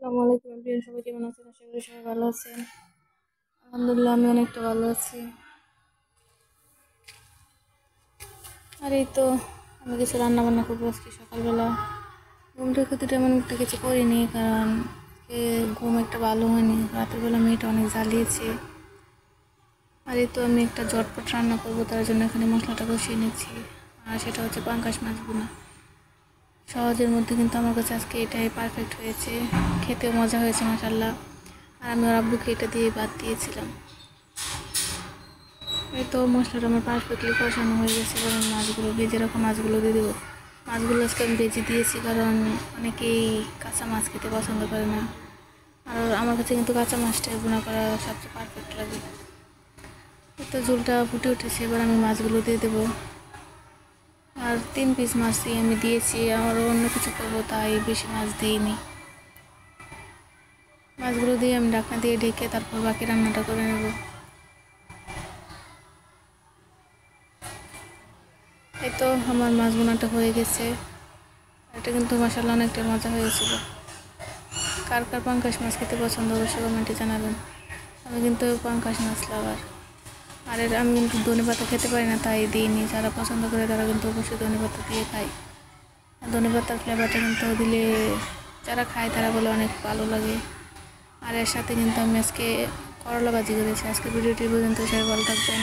আসসালামু আলাইকুম এভরিওয়ান, সবাই কেমন আছেন? আশা করি সবাই ভালো আছেন। আলহামদুলিল্লাহ, আমি অনেকটা ভালো আছি। আর এই তো আমি কিছু রান্না বান্না করবো আজকে সকালবেলা। ঘুম থেকে তো তেমন একটা কিছু করিনি, কারণ আজকে ঘুম একটা ভালো হয়নি। রাতের বেলা মেয়েটা অনেক জ্বালিয়েছে। আর এই তো আমি একটা ঝটপট রান্না করবো, তার জন্য এখানে মশলাটা কষিয়ে নিচ্ছি। আর সেটা হচ্ছে পাঙ্গাস মাছ ভুনা। সহজের মধ্যে কিন্তু আমার কাছে আজকে এটাই পারফেক্ট হয়েছে। খেতেও মজা হয়েছে মাশাআল্লাহ। আর আমি ওর আব্বুকে এটা দিয়ে বাদ দিয়েছিলাম। এই তো মশলাটা আমার পারফেক্টলি কষানো হয়ে গেছে। কারণ মাছগুলো ভেজে রাখা মাছগুলো দিয়ে দেবো। মাছগুলো আজকে আমি ভেজে দিয়েছি, কারণ অনেকেই কাঁচা মাছ খেতে পছন্দ করে না। আর আমার কাছে কিন্তু কাঁচা মাছটাই ভুনা করা সবচেয়ে পারফেক্ট লাগে। এই তো ঝোলটা ফুটে উঠেছে, এবার আমি মাছগুলো দিয়ে দেবো। আর 3 পিস মাছই আমি দিয়েছি, আর অন্য কিছু করবো তাই বেশি মাছ দিইনি। মাছগুলো দিয়ে আমি ঢাকনা দিয়ে ঢেকে তারপর বাকি রান্নাটা করে নেব। এই তো আমার মাছ বোনাটা হয়ে গেছে। এটা কিন্তু মাশাআল্লাহ অনেকটা মজা হয়েছিল। কার কার পাঙ্গাস মাছ খেতে পছন্দ অবশ্যই কমেন্টে জানাবেন। আমি কিন্তু পাঙ্গাস মাছ লাভার। আর আমি কিন্তু ধনেপাতা খেতে পারি না, তাই দিইনি। যারা পছন্দ করে তারা কিন্তু অবশ্যই ধনেপাতা দিয়ে খায়। আর ধনেপাতার ফ্লেভারটা কিন্তু দিলে যারা খায় তারা বলে অনেক ভালো লাগে। আর এর সাথে কিন্তু আমি আজকে করলা ভাজি করেছি। আজকে ভিডিওটি পর্যন্ত সবাই ভালো থাকবেন।